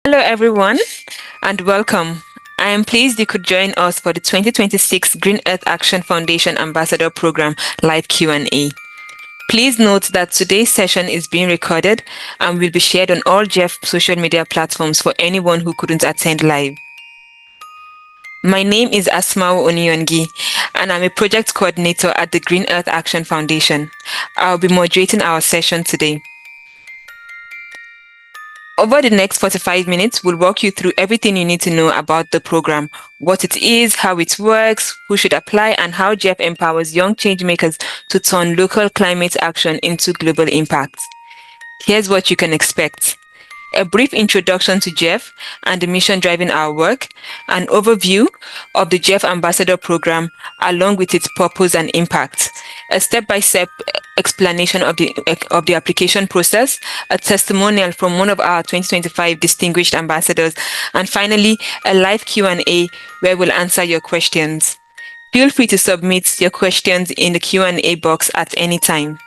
Hello, everyone, and welcome. I am pleased you could join us for the 2026 Green Earth Action Foundation Ambassador Programme live Q&A. Please note that today's session is being recorded and will be shared on all GEAF social media platforms for anyone who couldn't attend live. My name is Asmao Oniongi, and I'm a project coordinator at the Green Earth Action Foundation. I'll be moderating our session today. Over the next 45 minutes, we'll walk you through everything you need to know about the program, what it is, how it works, who should apply, and how GEAF empowers young changemakers to turn local climate action into global impact. Here's what you can expect: a brief introduction to GEAF and the mission driving our work, an overview of the GEAF Ambassador Programme along with its purpose and impact, a step-by-step explanation of the application process, a testimonial from one of our 2025 distinguished ambassadors, and finally, a live Q&A where we'll answer your questions. Feel free to submit your questions in the Q&A box at any time.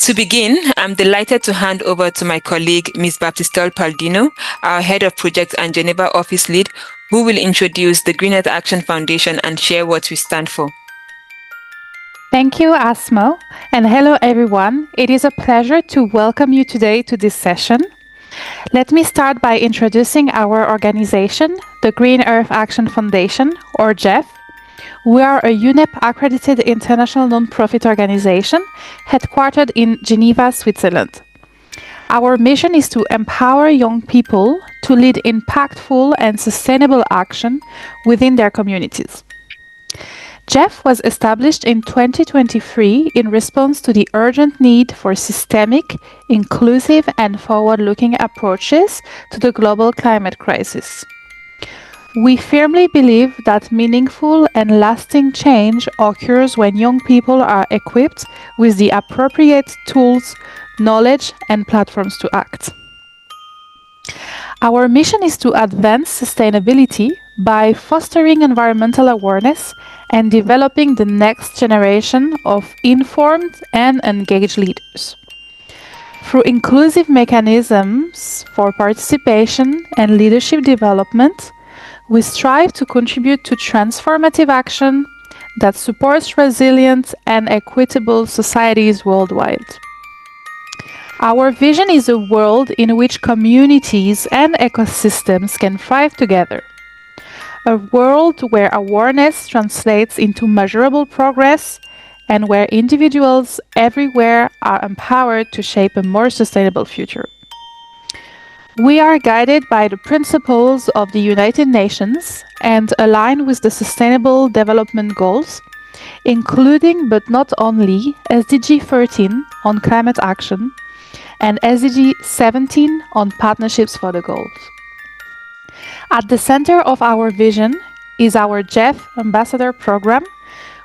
To begin, I'm delighted to hand over to my colleague, Ms. Baptistelle Paldino, our Head of Project and Geneva Office Lead, who will introduce the Green Earth Action Foundation and share what we stand for. Thank you, Asmo, and hello everyone. It is a pleasure to welcome you today to this session. Let me start by introducing our organization, the Green Earth Action Foundation, or GEAF. We are a UNEP-accredited international non-profit organization headquartered in Geneva, Switzerland. Our mission is to empower young people to lead impactful and sustainable action within their communities. GEAF was established in 2023 in response to the urgent need for systemic, inclusive, and forward-looking approaches to the global climate crisis. We firmly believe that meaningful and lasting change occurs when young people are equipped with the appropriate tools, knowledge, and platforms to act. Our mission is to advance sustainability by fostering environmental awareness and developing the next generation of informed and engaged leaders. Through inclusive mechanisms for participation and leadership development, we strive to contribute to transformative action that supports resilient and equitable societies worldwide. Our vision is a world in which communities and ecosystems can thrive together. A world where awareness translates into measurable progress and where individuals everywhere are empowered to shape a more sustainable future. We are guided by the principles of the United Nations and align with the Sustainable Development Goals, including but not only SDG 13 on climate action and SDG 17 on partnerships for the goals. At the center of our vision is our GEAF Ambassador Programme,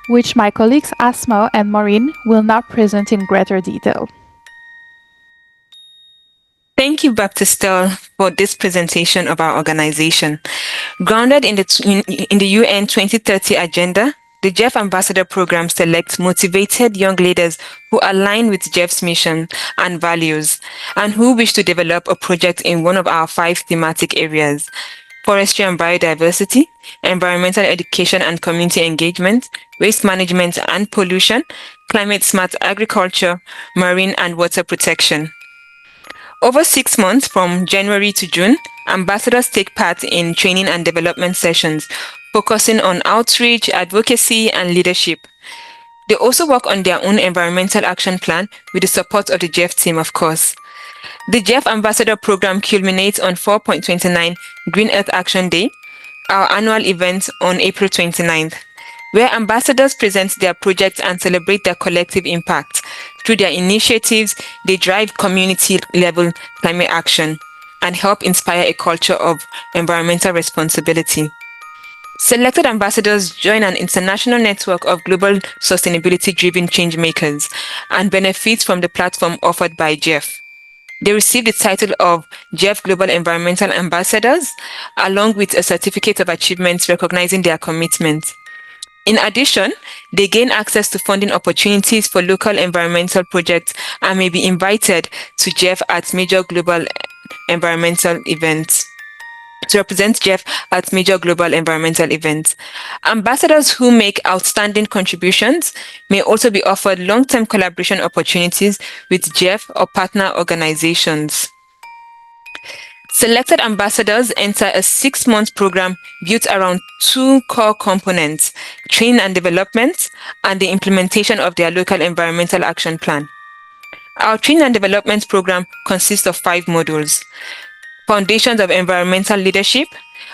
which my colleagues Asmo and Maureen will now present in greater detail. Thank you, Baptistelle, for this presentation of our organization. Grounded in the UN 2030 Agenda, the GEAF Ambassador Programme selects motivated young leaders who align with GEAF's mission and values and who wish to develop a project in one of our 5 thematic areas: forestry and biodiversity, environmental education and community engagement, waste management and pollution, climate-smart agriculture, marine and water protection. Over 6 months, from January to June, ambassadors take part in training and development sessions, focusing on outreach, advocacy, and leadership. They also work on their own environmental action plan with the support of the GEAF team, of course. The GEAF Ambassador Programme culminates on 4.29 Green Earth Action Day, our annual event on April 29th, where ambassadors present their projects and celebrate their collective impact. Through their initiatives, they drive community-level climate action and help inspire a culture of environmental responsibility. Selected ambassadors join an international network of global sustainability-driven changemakers and benefit from the platform offered by GEAF. They receive the title of GEAF Global Environmental Ambassadors, along with a certificate of achievement recognizing their commitment. In addition, they gain access to funding opportunities for local environmental projects and may be invited to GEAF at major global environmental events. To represent GEAF at major global environmental events. Ambassadors who make outstanding contributions may also be offered long-term collaboration opportunities with GEAF or partner organizations. Selected ambassadors enter a 6-month program built around 2 core components: training and development, and the implementation of their local environmental action plan. Our training and development program consists of 5 modules: Foundations of Environmental Leadership,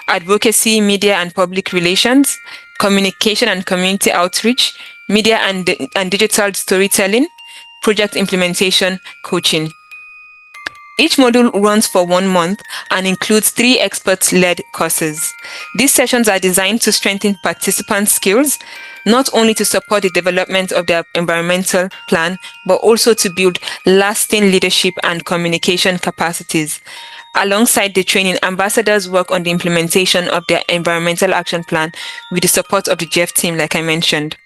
Advocacy, Media and Public Relations, Communication and Community Outreach, Media and Digital Storytelling, Project Implementation, Coaching. Each module runs for 1 month and includes 3 expert-led courses. These sessions are designed to strengthen participants' skills, not only to support the development of their environmental plan, but also to build lasting leadership and communication capacities. Alongside the training, ambassadors work on the implementation of their environmental action plan with the support of the GEAF team, like I mentioned.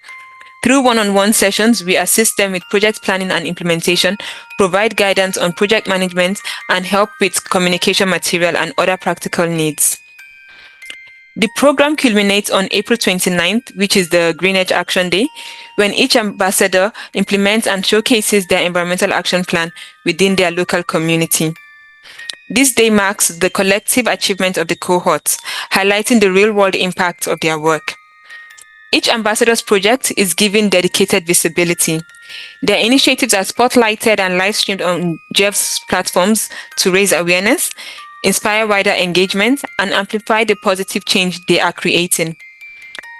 Through one-on-one sessions, we assist them with project planning and implementation, provide guidance on project management, and help with communication material and other practical needs. The program culminates on April 29th, which is the Green Edge Action Day, when each ambassador implements and showcases their environmental action plan within their local community. This day marks the collective achievement of the cohorts, highlighting the real-world impact of their work. Each ambassador's project is given dedicated visibility. Their initiatives are spotlighted and live-streamed on GEAF's platforms to raise awareness, inspire wider engagement, and amplify the positive change they are creating.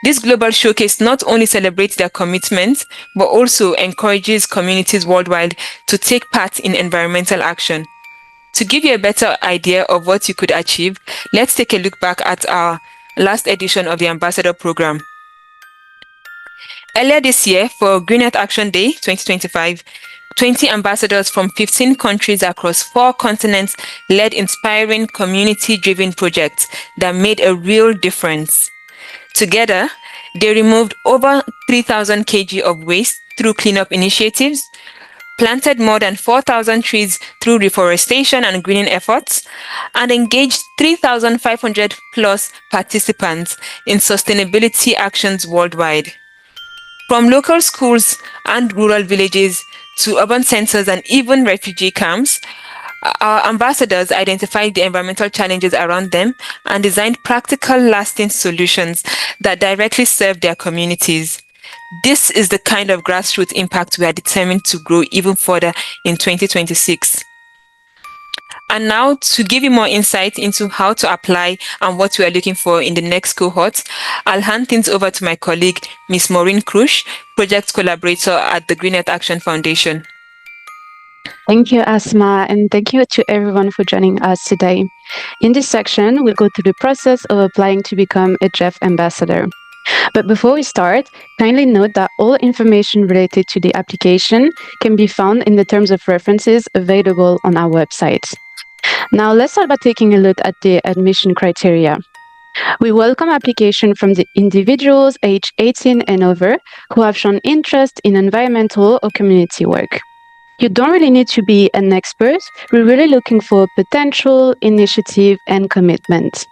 This global showcase not only celebrates their commitment, but also encourages communities worldwide to take part in environmental action. To give you a better idea of what you could achieve, let's take a look back at our last edition of the Ambassador Program. Earlier this year, for Green Earth Action Day 2025, 20 ambassadors from 15 countries across 4 continents led inspiring community-driven projects that made a real difference. Together, they removed over 3,000 kg of waste through cleanup initiatives, planted more than 4,000 trees through reforestation and greening efforts, and engaged 3,500 plus participants in sustainability actions worldwide. From local schools and rural villages to urban centers and even refugee camps, our ambassadors identified the environmental challenges around them and designed practical, lasting solutions that directly serve their communities. This is the kind of grassroots impact we are determined to grow even further in 2026. And now, to give you more insight into how to apply and what we are looking for in the next cohort, I'll hand things over to my colleague, Ms. Maureen Krush, project collaborator at the Green Earth Action Foundation. Thank you, Asma, and thank you to everyone for joining us today. In this section, we'll go through the process of applying to become a GEAF ambassador. But before we start, kindly note that all information related to the application can be found in the terms of references available on our website. Now, let's start by taking a look at the admission criteria. We welcome application from the individuals aged 18 and over who have shown interest in environmental or community work. You don't really need to be an expert. We're really looking for potential, initiative, and commitment.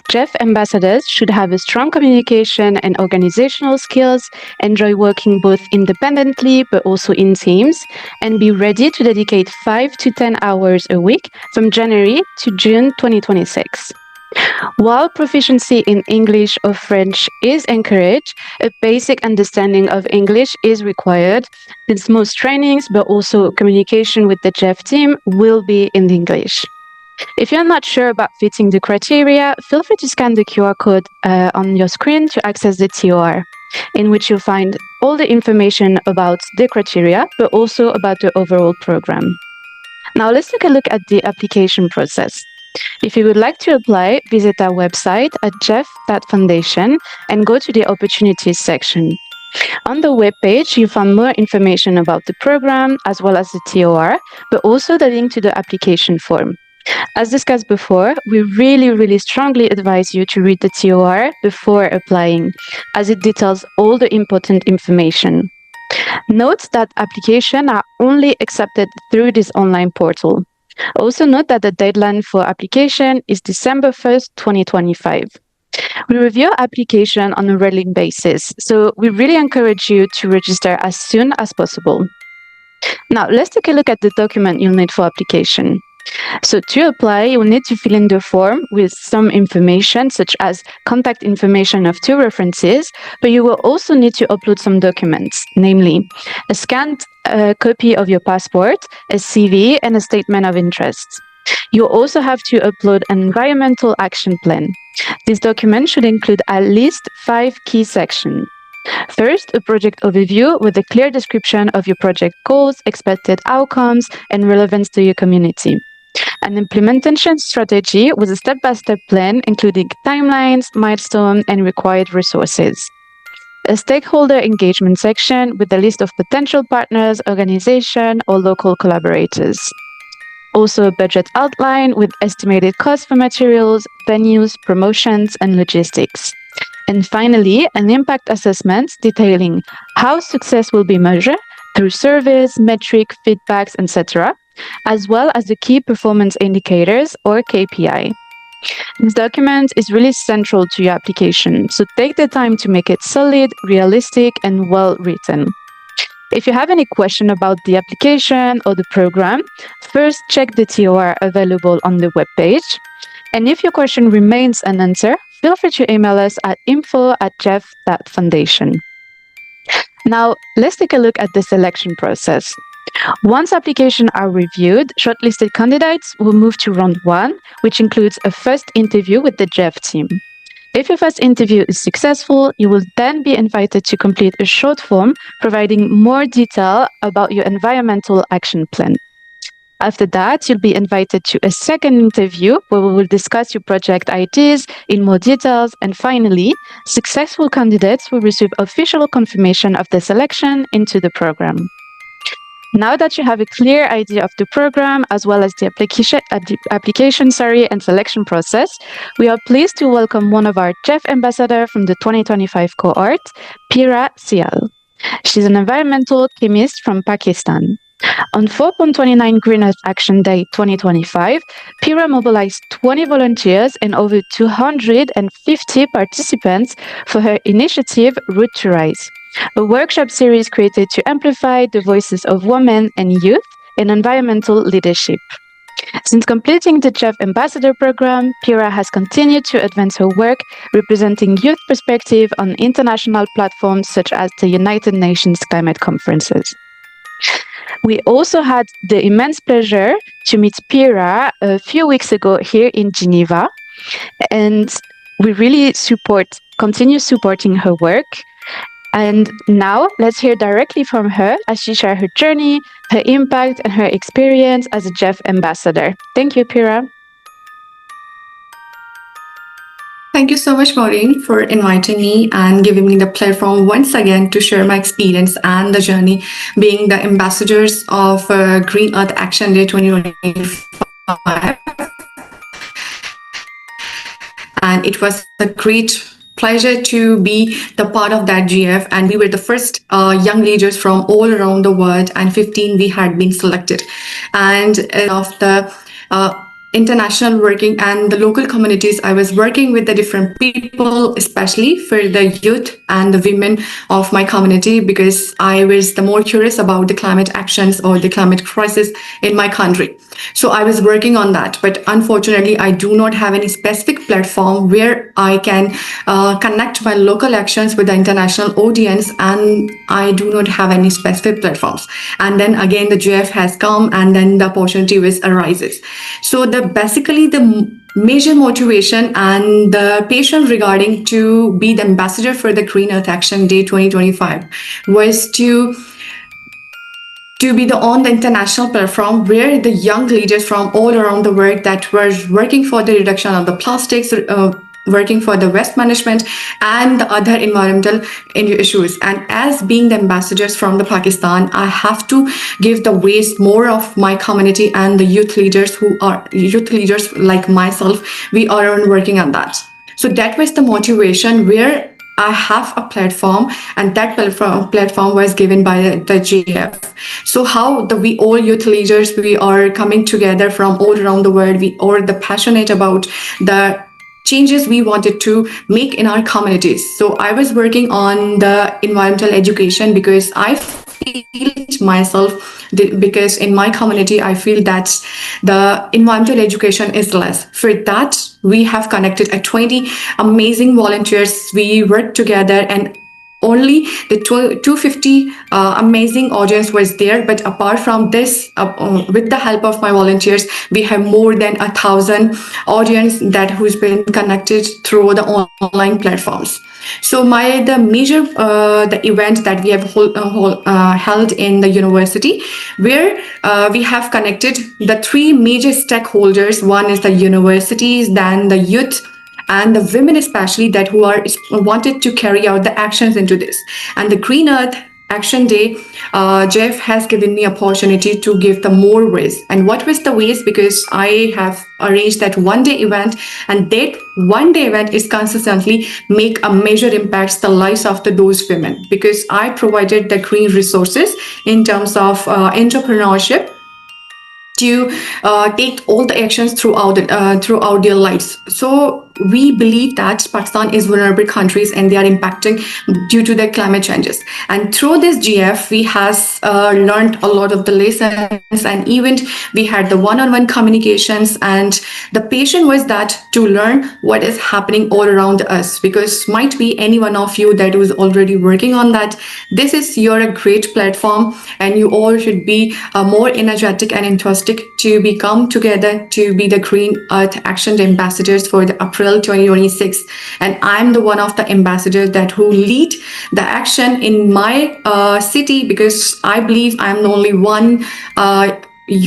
GEAF ambassadors should have a strong communication and organizational skills, enjoy working both independently but also in teams, and be ready to dedicate 5 to 10 hours a week from January to June 2026. While proficiency in English or French is encouraged, a basic understanding of English is required, since most trainings, but also communication with the GEAF team, will be in English. If you're not sure about fitting the criteria, feel free to scan the QR code on your screen to access the TOR, in which you'll find all the information about the criteria, but also about the overall program. Now let's take a look at the application process. If you would like to apply, visit our website at geaf.foundation and go to the opportunities section. On the webpage, you'll find more information about the program as well as the TOR, but also the link to the application form. As discussed before, we really strongly advise you to read the TOR before applying, as it details all the important information. Note that applications are only accepted through this online portal. Also note that the deadline for application is December 1st, 2025. We review application on a rolling basis, so we really encourage you to register as soon as possible. Now, let's take a look at the document you'll need for application. So to apply, you'll need to fill in the form with some information, such as contact information of 2 references, but you will also need to upload some documents, namely a scanned copy of your passport, a CV, and a statement of interest. You'll also have to upload an environmental action plan. This document should include at least 5 key sections. First, a project overview with a clear description of your project goals, expected outcomes, and relevance to your community. An implementation strategy with a step-by-step plan, including timelines, milestones, and required resources. A stakeholder engagement section with a list of potential partners, organizations, or local collaborators. Also a budget outline with estimated costs for materials, venues, promotions, and logistics. And finally, an impact assessment detailing how success will be measured through surveys, metrics, feedbacks, etc., as well as the key performance indicators or KPI. This document is really central to your application, so take the time to make it solid, realistic, and well written. If you have any question about the application or the program, first check the TOR available on the webpage. And if your question remains unanswered, feel free to email us at info@geaf.foundation. Now, let's take a look at the selection process. Once applications are reviewed, shortlisted candidates will move to round 1, which includes a first interview with the GEAF team. If your first interview is successful, you will then be invited to complete a short form providing more detail about your environmental action plan. After that, you'll be invited to a second interview where we will discuss your project ideas in more details. And finally, successful candidates will receive official confirmation of their selection into the program. Now that you have a clear idea of the program as well as the application and selection process, we are pleased to welcome one of our GEAF ambassadors from the 2025 cohort, Pirah Siyal. She's an environmental chemist from Pakistan. On 4.29 Green Earth Action Day 2025, Pirah mobilized 20 volunteers and over 250 participants for her initiative Root to Rise, a workshop series created to amplify the voices of women and youth in environmental leadership. Since completing the GEAF Ambassador Programme, Pirah has continued to advance her work representing youth perspective on international platforms such as the United Nations climate conferences. We also had the immense pleasure to meet Pirah a few weeks ago here in Geneva, and we really continue supporting her work. And now let's hear directly from her as she shares her journey, her impact, and her experience as a GEAF ambassador. Thank you, Pirah. Thank you so much, Maureen, for inviting me and giving me the platform once again to share my experience and the journey being the ambassadors of Green Earth Action Day 2025. And it was a great pleasure to be the part of that GEAF, and we were the first young leaders from all around the world, and 15 we had been selected. And of the international working and the local communities, I was working with the different people, especially for the youth and the women of my community, because I was the more curious about the climate actions or the climate crisis in my country. So I was working on that, but unfortunately I do not have any specific platform where I can connect my local actions with the international audience, and I do not have any specific platforms. And then again the GEAF has come, and then the opportunity arises. So basically the major motivation and the passion regarding to be the ambassador for the Green Earth Action Day 2025 was to be on the international platform where the young leaders from all around the world that were working for the reduction of the plastics, working for the waste management and the other environmental issues. And as being the ambassadors from the Pakistan, I have to give the voice more of my community and the youth leaders like myself. We are working on that. So that was the motivation where I have a platform, and that platform was given by the GEAF. So how we all youth leaders, we are coming together from all around the world. We are the passionate about the changes we wanted to make in our communities. So I was working on the environmental education because I feel it myself, because in my community I feel that the environmental education is less. For that, we have connected 20 amazing volunteers. We worked together, and only the 250 amazing audience was there. But apart from this, with the help of my volunteers, we have more than 1,000 audience that who's been connected through the online platforms. So the major the event that we have held in the university, where we have connected the three major stakeholders. One is the universities, then the youth, and the women especially, that who are wanted to carry out the actions into this. And the Green Earth Action Day, Jeff has given me opportunity to give the more ways. And what was the ways? Because I have arranged that one day event, and that one day event is consistently make a major impacts the lives of those women, because I provided the green resources in terms of entrepreneurship to take all the actions throughout their lives. So we believe that Pakistan is vulnerable countries, and they are impacting due to the climate changes. And through this GF, we has learned a lot of the lessons, and even we had the one-on-one communications. And the passion was that to learn what is happening all around us, because might be any one of you that was already working on that. This is your a great platform, and you all should be more energetic and enthusiastic to become together to be the Green Earth Action Ambassadors for the April 2026. And I'm the one of the ambassadors that who lead the action in my city, because I believe I'm the only one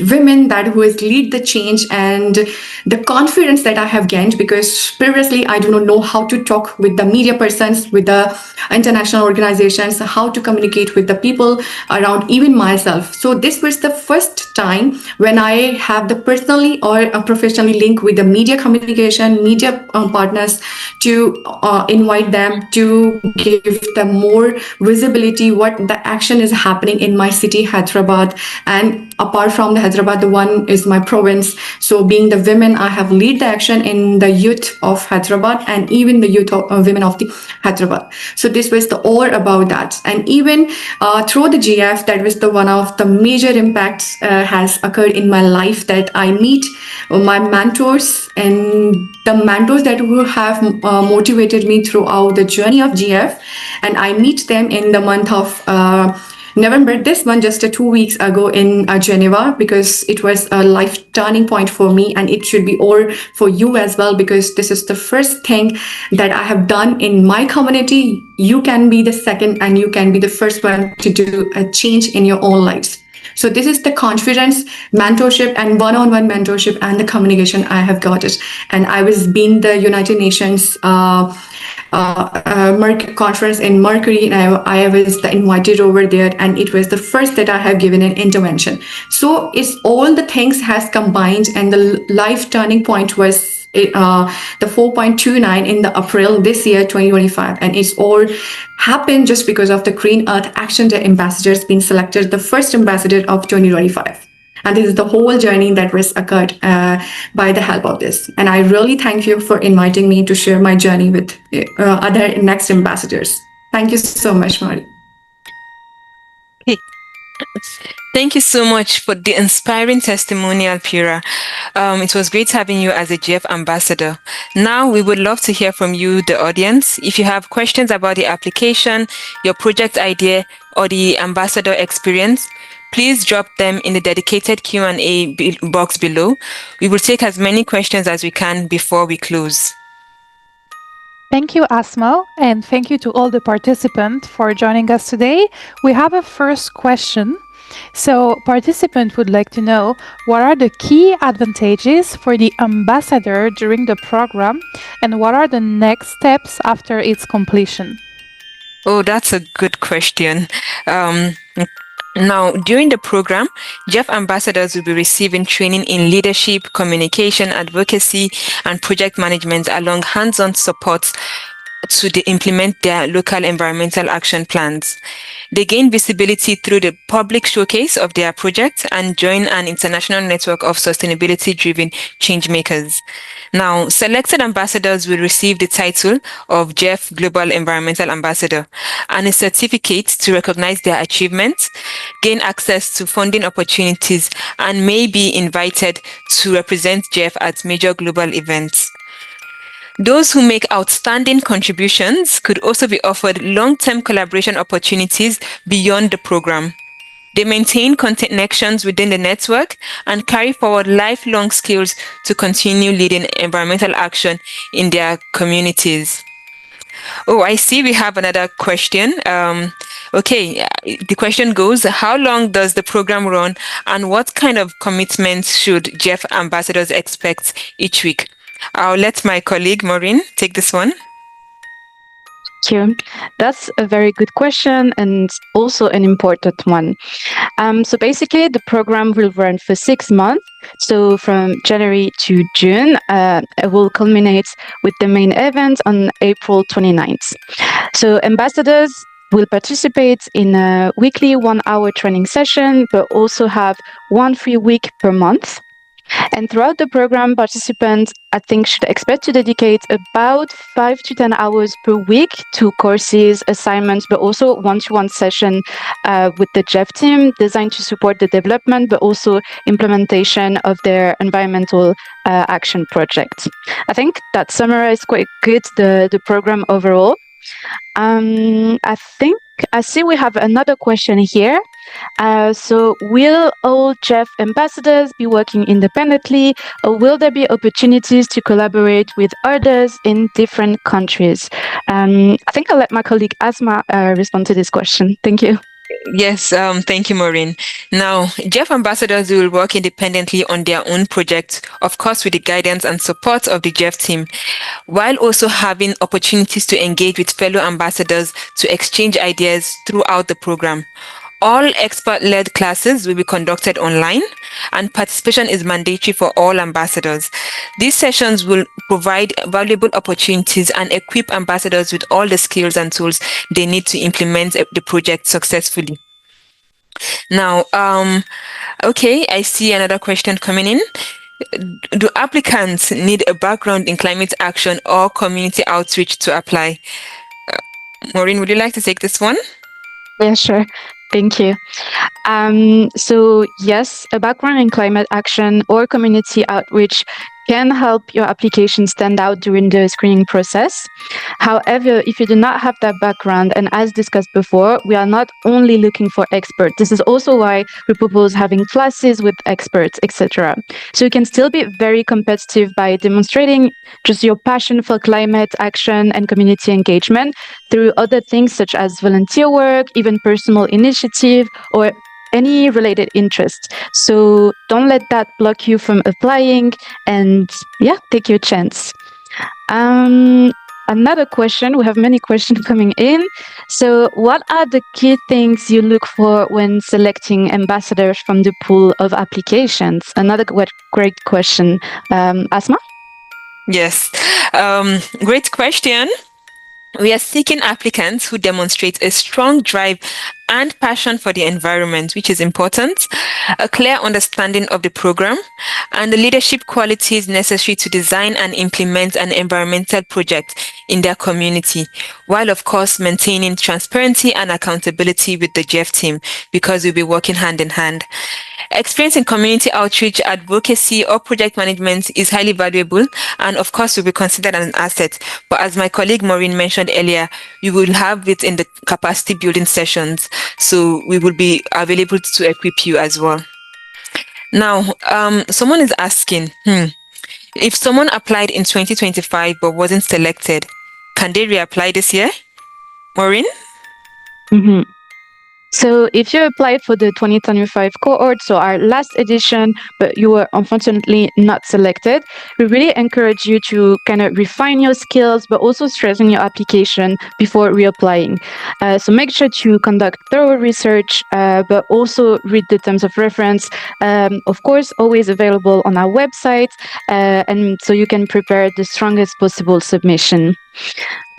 women that who has lead the change, and the confidence that I have gained, because previously I do not know how to talk with the media persons, with the international organizations, how to communicate with the people around, even myself. So this was the first time when I have the personally or professionally link with the media communication, media partners, to invite them to give them more visibility what the action is happening in my city, Hyderabad. And apart from the Hyderabad, the one is my province. So being the women, I have lead the action in the youth of Hyderabad, and even the youth of women of the Hyderabad. So this was the all about that. And even through the GF, that was the one of the major impacts has occurred in my life, that I meet my mentors, and the mentors that who have motivated me throughout the journey of GF. And I meet them in the month of November, this one, just 2 weeks ago in Geneva, because it was a life turning point for me, and it should be all for you as well, because this is the first thing that I have done in my community. You can be the second, and you can be the first one to do a change in your own lives. So this is the confidence, mentorship, and one-on-one mentorship, and the communication I have got it. And I was being the United Nations conference in Mercury, and I was invited over there, and it was the first that I have given an intervention. So it's all the things has combined, and the life turning point was the 4.29 in the April this year 2025, and it's all happened just because of the Green Earth Action Day ambassadors being selected the first ambassador of 2025. And this is the whole journey that was occurred by the help of this. And I really thank you for inviting me to share my journey with other next ambassadors. Thank you so much, Mari. Thank you so much for the inspiring testimonial, Pirah. It was great having you as a GEAF ambassador. Now we would love to hear from you, the audience. If you have questions about the application, your project idea, or the ambassador experience, please drop them in the dedicated Q&A box below. We will take as many questions as we can before we close. Thank you, Asma, and thank you to all the participants for joining us today. We have a first question. So, participant would like to know, what are the key advantages for the ambassador during the program, and what are the next steps after its completion? Oh, that's a good question. Now, during the program, GEAF ambassadors will be receiving training in leadership, communication, advocacy, and project management, along hands-on support to implement their local environmental action plans. They gain visibility through the public showcase of their project and join an international network of sustainability-driven changemakers. Now, selected ambassadors will receive the title of GEAF Global Environmental Ambassador and a certificate to recognize their achievements, gain access to funding opportunities, and may be invited to represent GEAF at major global events. Those who make outstanding contributions could also be offered long-term collaboration opportunities beyond the program. They maintain connections within the network and carry forward lifelong skills to continue leading environmental action in their communities. Oh, I see we have another question. The question goes, how long does the program run and what kind of commitments should GEAF ambassadors expect each week? I'll let my colleague Maureen take this one. Thank you. That's a very good question and also an important one. So basically, the program will run for 6 months. So from January to June, it will culminate with the main event on April 29th. So ambassadors will participate in a weekly 1-hour training session, but also have 1 free week per month. And throughout the program, participants, I think, should expect to dedicate about 5 to 10 hours per week to courses, assignments, but also one-to-one session with the GEAF team designed to support the development, but also implementation of their environmental action project. I think that summarized quite good the program overall. I see we have another question here. So will all GEAF ambassadors be working independently, or will there be opportunities to collaborate with others in different countries? I think I'll let my colleague Asma respond to this question. Thank you. Yes, thank you, Maureen. Now, GEAF ambassadors will work independently on their own projects, of course, with the guidance and support of the GEAF team, while also having opportunities to engage with fellow ambassadors to exchange ideas throughout the program. All expert-led classes will be conducted online, and participation is mandatory for all ambassadors. These sessions will provide valuable opportunities and equip ambassadors with all the skills and tools they need to implement the project successfully. Now, I see another question coming in. Do applicants need a background in climate action or community outreach to apply? Maureen, would you like to take this one? Yeah, sure. Thank you. So yes, a background in climate action or community outreach can help your application stand out during the screening process. However, if you do not have that background, and as discussed before, we are not only looking for experts. This is also why we propose having classes with experts, etc. So you can still be very competitive by demonstrating just your passion for climate action and community engagement through other things such as volunteer work, even personal initiative, or any related interest. So don't let that block you from applying, and take your chance. Another question, we have many questions coming in. So what are the key things you look for when selecting ambassadors from the pool of applications? Another great question. Asma? Yes, great question. We are seeking applicants who demonstrate a strong drive and passion for the environment, which is important, a clear understanding of the program, and the leadership qualities necessary to design and implement an environmental project in their community, while of course maintaining transparency and accountability with the GEAF team, because we'll be working hand in hand. Experience in community outreach, advocacy, or project management is highly valuable and, of course, will be considered an asset. But as my colleague Maureen mentioned earlier, we will have it in the capacity building sessions. So we will be available to equip you as well. Now, someone is asking, if someone applied in 2025 but wasn't selected, can they reapply this year? Maureen? Mm-hmm. So if you applied for the 2025 cohort, so our last edition, but you were unfortunately not selected, we really encourage you to kind of refine your skills, but also strengthen your application before reapplying. So make sure to conduct thorough research, but also read the terms of reference. Of course, always available on our website, and so you can prepare the strongest possible submission.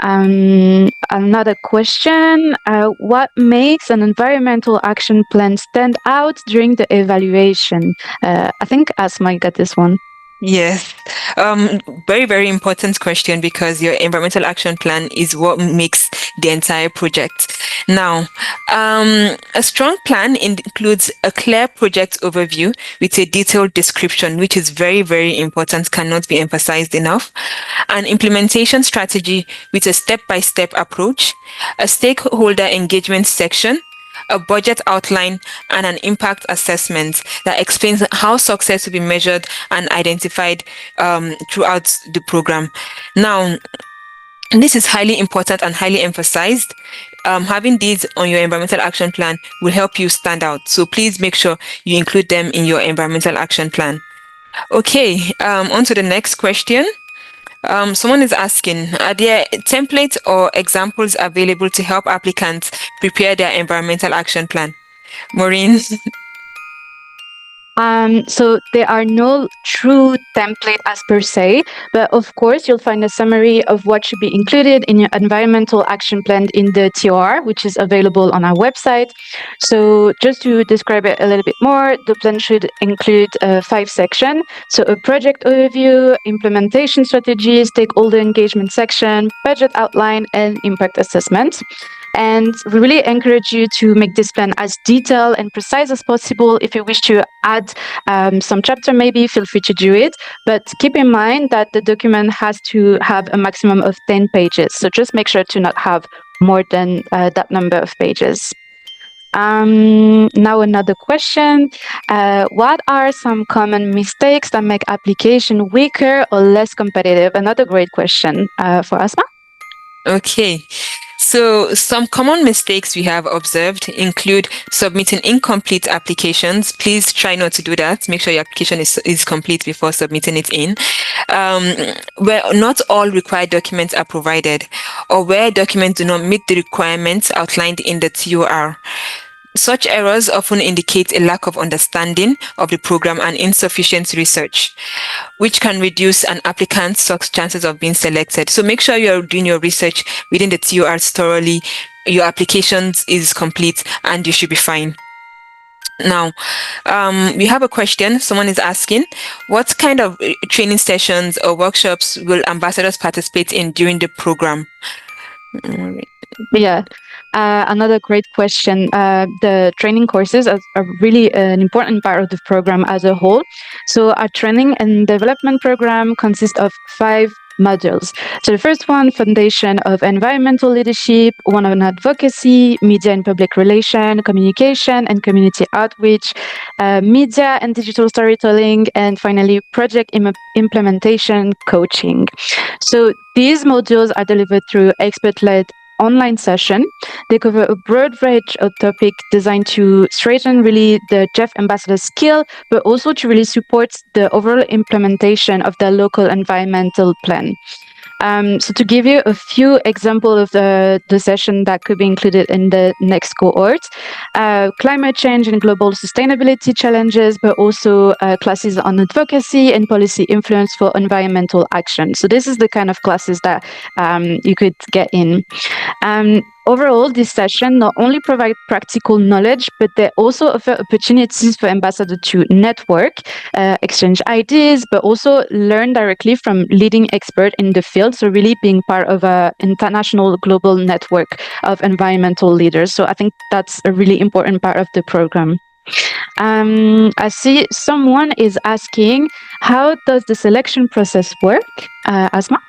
Another question, what makes an environmental action plan stand out during the evaluation? I think Asma got this one. Yes. Very, very important question because your environmental action plan is what makes the entire project. Now, a strong plan includes a clear project overview with a detailed description, which is very, very important, cannot be emphasized enough. An implementation strategy with a step-by-step approach, a stakeholder engagement section, a budget outline, and an impact assessment that explains how success will be measured and identified throughout the program. Now, this is highly important and highly emphasized. Having these on your environmental action plan will help you stand out. So please make sure you include them in your environmental action plan. Okay, on to the next question. Someone is asking, are there templates or examples available to help applicants prepare their environmental action plan? Maureen? So there are no true template as per se, but of course you'll find a summary of what should be included in your environmental action plan in the TOR, which is available on our website. So just to describe it a little bit more, the plan should include 5 sections. So a project overview, implementation strategy, stakeholder engagement section, budget outline, and impact assessment. And we really encourage you to make this plan as detailed and precise as possible. If you wish to add some chapter, maybe feel free to do it. But keep in mind that the document has to have a maximum of 10 pages. So just make sure to not have more than that number of pages. Now another question. What are some common mistakes that make application weaker or less competitive? Another great question for Asma. Okay. So some common mistakes we have observed include submitting incomplete applications. Please try not to do that. Make sure your application is complete before submitting it in. Where not all required documents are provided, or where documents do not meet the requirements outlined in the TOR. Such errors often indicate a lack of understanding of the program and insufficient research, which can reduce an applicant's chances of being selected. So make sure you're doing your research within the TORs thoroughly, your application is complete, and you should be fine. Now, we have a question. Someone is asking, what kind of training sessions or workshops will ambassadors participate in during the program? Yeah, another great question. The training courses are really an important part of the program as a whole. So our training and development program consists of 5 modules. So the first one, foundation of environmental leadership, one on advocacy, media and public relation, communication and community outreach, media and digital storytelling, and finally project implementation coaching. So these modules are delivered through expert-led online session. They cover a broad range of topics designed to strengthen really the GEAF ambassador skill, but also to really support the overall implementation of the local environmental plan. So to give you a few examples of the session that could be included in the next cohort, climate change and global sustainability challenges, but also classes on advocacy and policy influence for environmental action. So this is the kind of classes that you could get in. Overall, this session not only provide practical knowledge, but they also offer opportunities for ambassadors to network, exchange ideas, but also learn directly from leading experts in the field. So really being part of an international global network of environmental leaders. So I think that's a really important part of the program. I see someone is asking, how does the selection process work? Asma?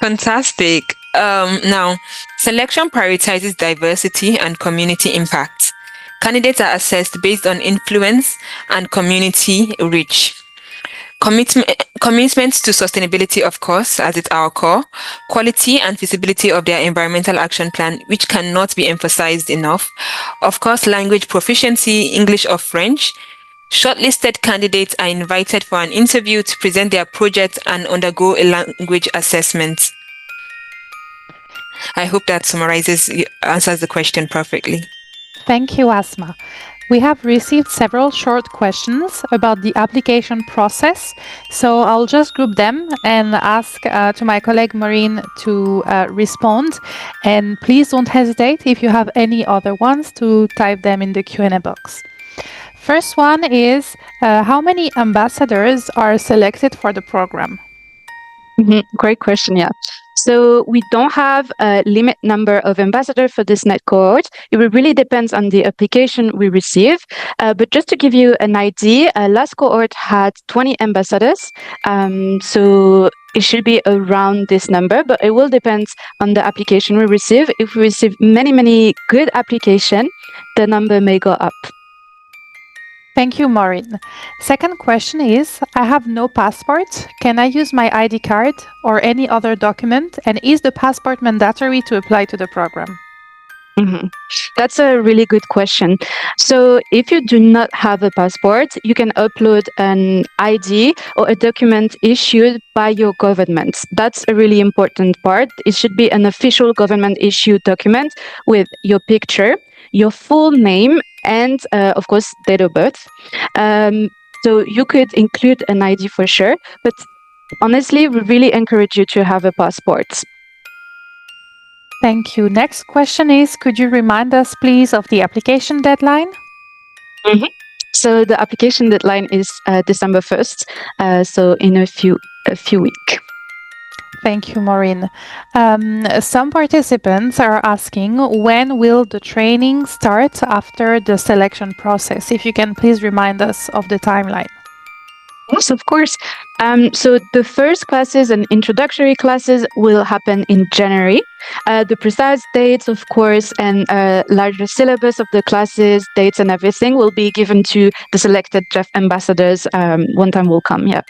Fantastic. Now, selection prioritizes diversity and community impact. Candidates are assessed based on influence and community reach. Commitment to sustainability, of course, as it's our core, quality and feasibility of their environmental action plan, which cannot be emphasized enough. Of course, language proficiency, English or French. Shortlisted candidates are invited for an interview to present their project and undergo a language assessment. I hope that answers the question perfectly. Thank you, Asma. We have received several short questions about the application process, so I'll just group them and ask to my colleague Maureen to respond. And please don't hesitate if you have any other ones to type them in the Q&A box. First one is, how many ambassadors are selected for the program? Great question, yeah. So we don't have a limit number of ambassadors for this net cohort. It really depends on the application we receive. But just to give you an idea, last cohort had 20 ambassadors. So it should be around this number, but it will depend on the application we receive. If we receive many good applications, the number may go up. Thank you, Maureen. Second question is, I have no passport. Can I use my ID card or any other document? And is the passport mandatory to apply to the program? That's a really good question. So if you do not have a passport, you can upload an ID or a document issued by your government. That's a really important part. It should be an official government issued document with your picture, your full name, and of course, date of birth. So you could include an ID for sure, but honestly, we really encourage you to have a passport. Thank you. Next question is, could you remind us, please, of the application deadline? So the application deadline is December 1st, so in a few weeks. Thank you, Maureen. Some participants are asking, when will the training start after the selection process? If you can please remind us of the timeline. Yes, of course. So the first classes and introductory classes will happen in January. The precise dates, of course, and larger syllabus of the classes, dates and everything will be given to the selected GEAF ambassadors one time will come, yeah.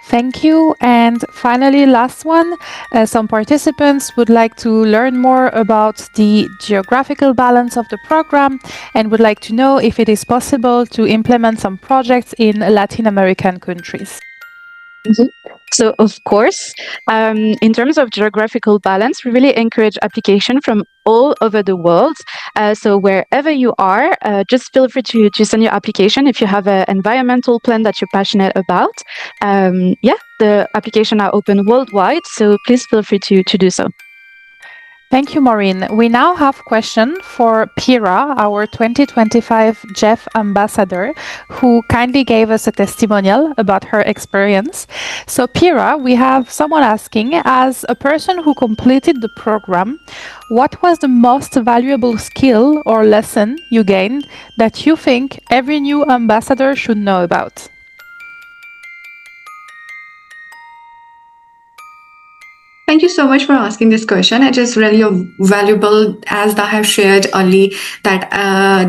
Thank you. And finally, last one, some participants would like to learn more about the geographical balance of the program and would like to know if it is possible to implement some projects in Latin American countries. So, of course, in terms of geographical balance, we really encourage application from all over the world. So wherever you are, just feel free to send your application if you have an environmental plan that you're passionate about. The applications are open worldwide, so please feel free to do so. Thank you, Maureen. We now have a question for Pirah, our 2025 GEAF Ambassador, who kindly gave us a testimonial about her experience. So Pirah, we have someone asking, as a person who completed the program, what was the most valuable skill or lesson you gained that you think every new ambassador should know about? Thank you so much for asking this question. It is really valuable, as I have shared early, that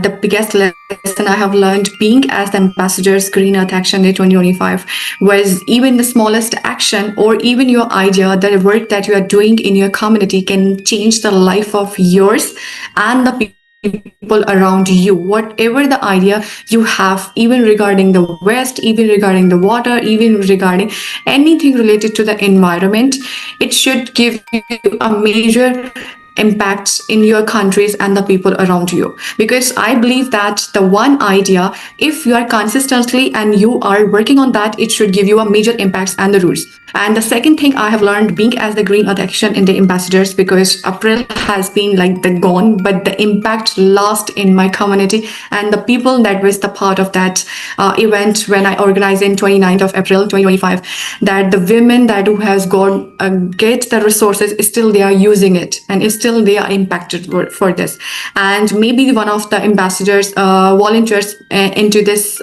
the biggest lesson I have learned being as the ambassador's Green Earth Action Day 2025 was even the smallest action or even your idea, the work that you are doing in your community can change the life of yours and the people around you. Whatever the idea you have, even regarding the waste, even regarding the water, even regarding anything related to the environment, it should give you a major impact in your countries and the people around you. Because I believe that the one idea, if you are consistently and you are working on that, it should give you a major impacts and the rules. And the second thing I have learned being as the Green Earth Action in the ambassadors, because April has been like the gone, but the impact lost in my community and the people that was the part of that event when I organized in 29th of April 2025, that the women that who has gone get the resources, still they are using it and still they are impacted for this. And maybe one of the ambassadors volunteers into this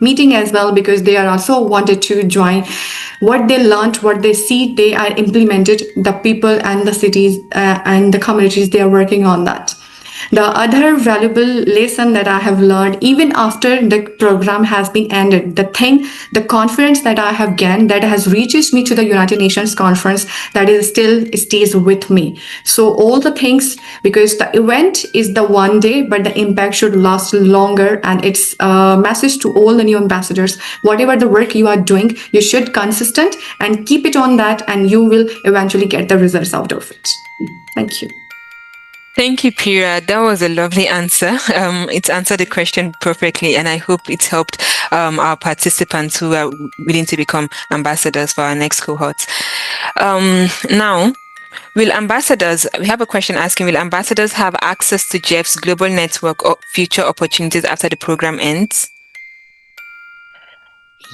meeting as well, because they are also wanted to join. What they learned, what they see, they are implemented, the people and the cities and the communities, they are working on that. The other valuable lesson that I have learned, even after the program has been ended, the confidence that I have gained, that has reached me to the United Nations conference, that is still stays with me. So all the things, because the event is the one day, but the impact should last longer. And it's a message to all the new ambassadors, whatever the work you are doing, you should consistent and keep it on that, and you will eventually get the results out of it. Thank you. Thank you, Pirah. That was a lovely answer. It's answered the question perfectly, and I hope it's helped our participants who are willing to become ambassadors for our next cohort. Now, we have a question asking, will ambassadors have access to GEAF's global network or future opportunities after the program ends?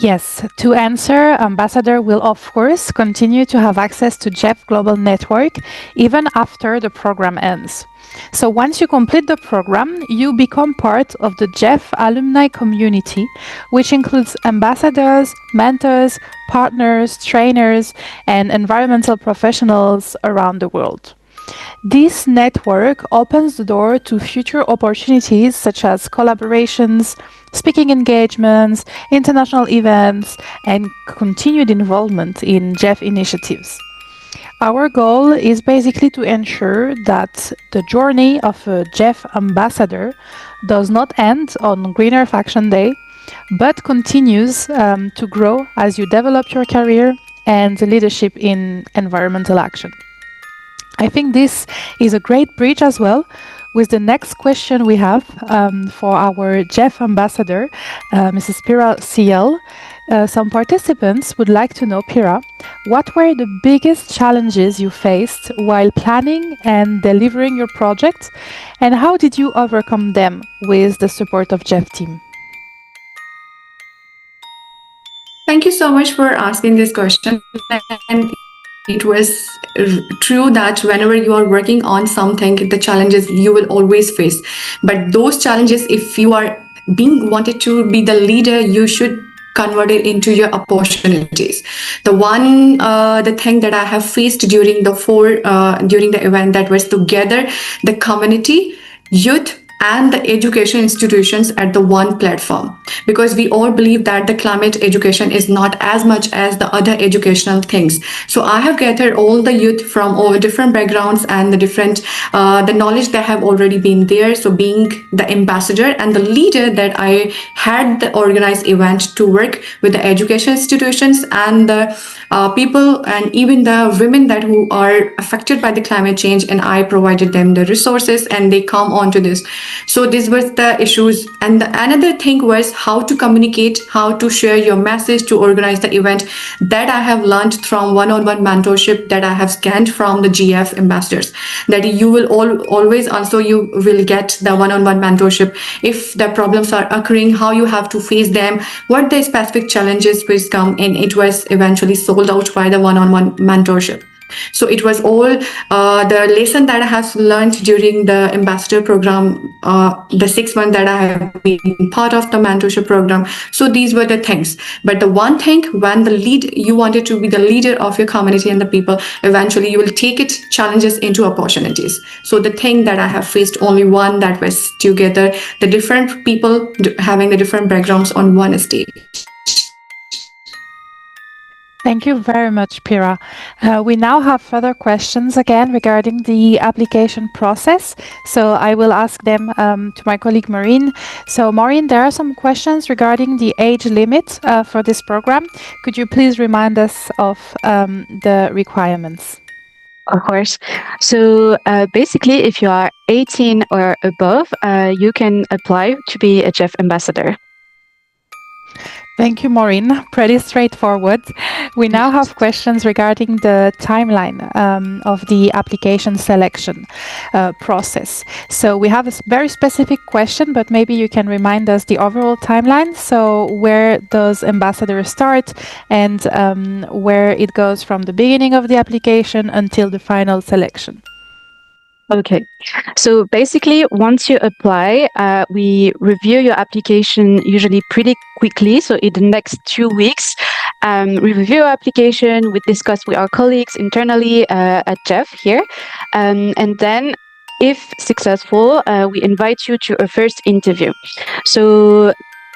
Yes, to answer, Ambassador will of course continue to have access to GEAF Global Network even after the program ends. So once you complete the program, you become part of the GEAF alumni community, which includes ambassadors, mentors, partners, trainers, and environmental professionals around the world. This network opens the door to future opportunities such as collaborations, speaking engagements, international events, and continued involvement in GEAF initiatives. Our goal is basically to ensure that the journey of a GEAF ambassador does not end on Green Earth Action Day, but continues to grow as you develop your career and leadership in environmental action. I think this is a great bridge as well with the next question we have for our GEAF ambassador, Mrs. Pirah Siyal. Some participants would like to know, Pirah, what were the biggest challenges you faced while planning and delivering your project, and how did you overcome them with the support of GEAF team? Thank you so much for asking this question. And it was true that whenever you are working on something, the challenges you will always face. But those challenges, if you are being wanted to be the leader, you should convert it into your opportunities. The thing that I have faced during during the event, that was to gather the community, youth, and the education institutions at the one platform, because we all believe that the climate education is not as much as the other educational things. So I have gathered all the youth from all different backgrounds and the knowledge that have already been there. So being the ambassador and the leader, that I had the organized event to work with the education institutions and the people and even the women that who are affected by the climate change, and I provided them the resources and they come onto this. So this was the issues. And another thing was how to communicate, how to share your message to organize the event, that I have learned from one-on-one mentorship that I have scanned from the GEAF ambassadors, that you will always also you will get the one-on-one mentorship. If the problems are occurring, how you have to face them, what the specific challenges will come in. It was eventually sold out by the one-on-one mentorship. So it was all the lesson that I have learned during the ambassador program, the 6 months that I have been part of the mentorship program. So these were the things. But the one thing, when you wanted to be the leader of your community and the people, eventually you will take it challenges into opportunities. So the thing that I have faced, only one, that was together the different people having the different backgrounds on one stage. Thank you very much, Pirah. We now have further questions again regarding the application process. So I will ask them to my colleague Maureen. So Maureen, there are some questions regarding the age limit for this program. Could you please remind us of the requirements? Of course. So basically, if you are 18 or above, you can apply to be a GEAF ambassador. Thank you, Maureen. Pretty straightforward. We now have questions regarding the timeline of the application selection process. So we have a very specific question, but maybe you can remind us the overall timeline. So where does ambassador start, and where it goes from the beginning of the application until the final selection? Okay, so basically, once you apply, we review your application usually pretty quickly. So in the next 2 weeks, we review your application, we discuss with our colleagues internally at GEAF here, and then if successful, we invite you to a first interview. So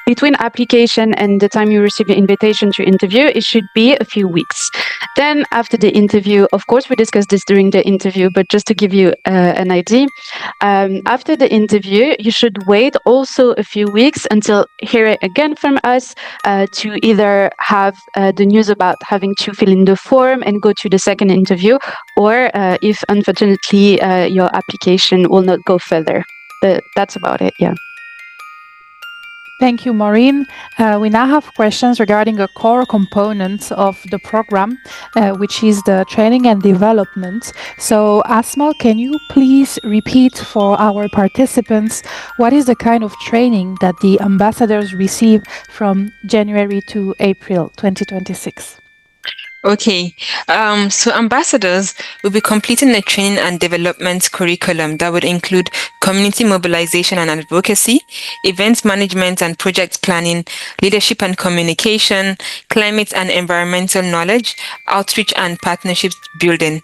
Between application and the time you receive the invitation to interview, it should be a few weeks. Then after the interview, of course, we discussed this during the interview, but just to give you an idea, after the interview, you should wait also a few weeks until hearing again from us to either have the news about having to fill in the form and go to the second interview, or if unfortunately your application will not go further. But that's about it, yeah. Thank you, Maureen. We now have questions regarding a core component of the program, which is the training and development. So, Asma, can you please repeat for our participants what is the kind of training that the ambassadors receive from January to April 2026? Okay, so ambassadors will be completing a training and development curriculum that would include community mobilization and advocacy, events management and project planning, leadership and communication, climate and environmental knowledge, outreach and partnerships building.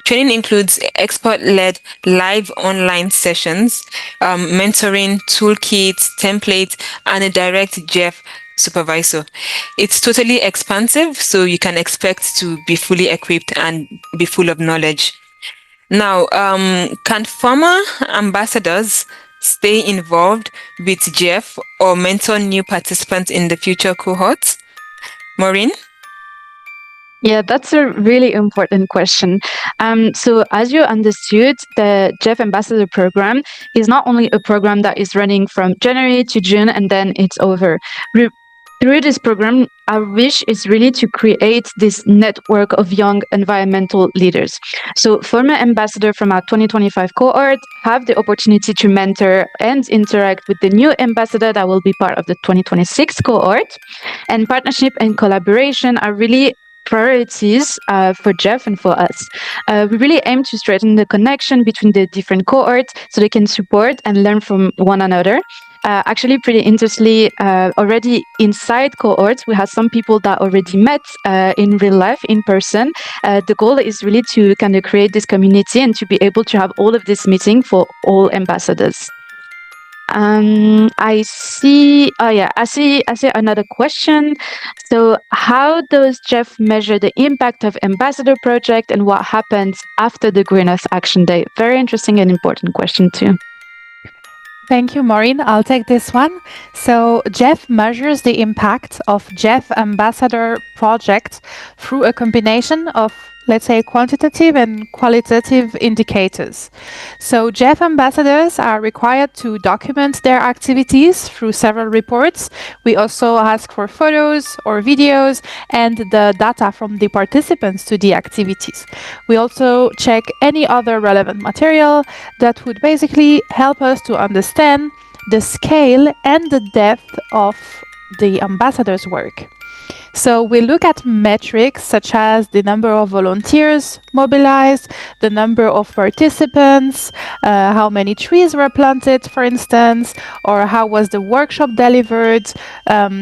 Training includes expert-led live online sessions, mentoring, toolkits, templates, and a direct GEAF supervisor. It's totally expansive, so you can expect to be fully equipped and be full of knowledge. Now, can former ambassadors stay involved with GEAF or mentor new participants in the future cohorts? Maureen? Yeah, that's a really important question. So, as you understood, the GEAF Ambassador Program is not only a program that is running from January to June and then it's over. Through this program, our wish is really to create this network of young environmental leaders. So, former ambassadors from our 2025 cohort have the opportunity to mentor and interact with the new ambassador that will be part of the 2026 cohort. And partnership and collaboration are really priorities for GEAF and for us. We really aim to strengthen the connection between the different cohorts so they can support and learn from one another. Actually, pretty interestingly, already inside cohorts, we have some people that already met in real life, in person. The goal is really to kind of create this community and to be able to have all of this meeting for all ambassadors. I see. Oh yeah, I see another question. So, how does GEAF measure the impact of ambassador project and what happens after the Green Earth Action Day? Very interesting and important question too. Thank you, Maureen. I'll take this one. So, GEAF measures the impact of GEAF Ambassador project through a combination of, let's say, quantitative and qualitative indicators. So, GEAF ambassadors are required to document their activities through several reports. We also ask for photos or videos and the data from the participants to the activities. We also check any other relevant material that would basically help us to understand the scale and the depth of the ambassador's work. So we look at metrics such as the number of volunteers mobilized, the number of participants, how many trees were planted, for instance, or how was the workshop delivered.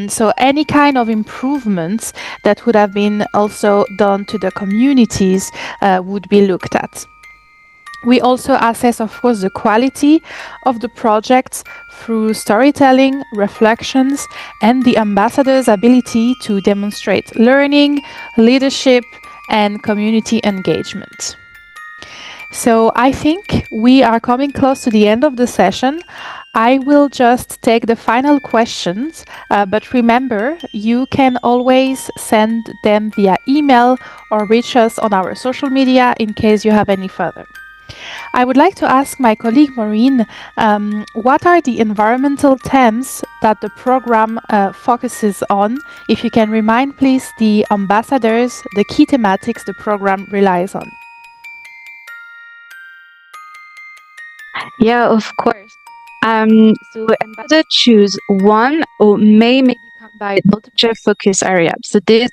So any kind of improvements that would have been also done to the communities would be looked at. We also assess, of course, the quality of the projects through storytelling, reflections, and the ambassador's ability to demonstrate learning, leadership, and community engagement. So I think we are coming close to the end of the session. I will just take the final questions, but remember, you can always send them via email or reach us on our social media in case you have any further. I would like to ask my colleague Maureen, what are the environmental themes that the program focuses on? If you can remind, please, the ambassadors, the key thematics the program relies on. Yeah, of course. So ambassador choose one or may maybe combine multiple focus areas. So this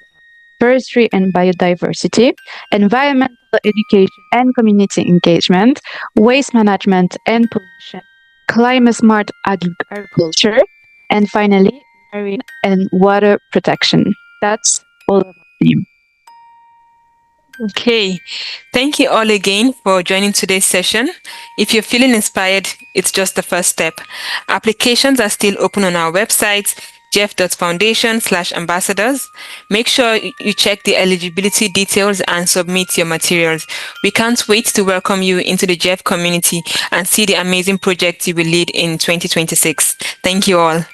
forestry and biodiversity, environmental education and community engagement, waste management and pollution, climate smart agriculture, and finally, marine and water protection. That's all of them. Okay, thank you all again for joining today's session. If you're feeling inspired, it's just the first step. Applications are still open on our website. GEAF.foundation/ambassadors. Make sure you check the eligibility details and submit your materials. We can't wait to welcome you into the GEAF community and see the amazing projects you will lead in 2026. Thank you all.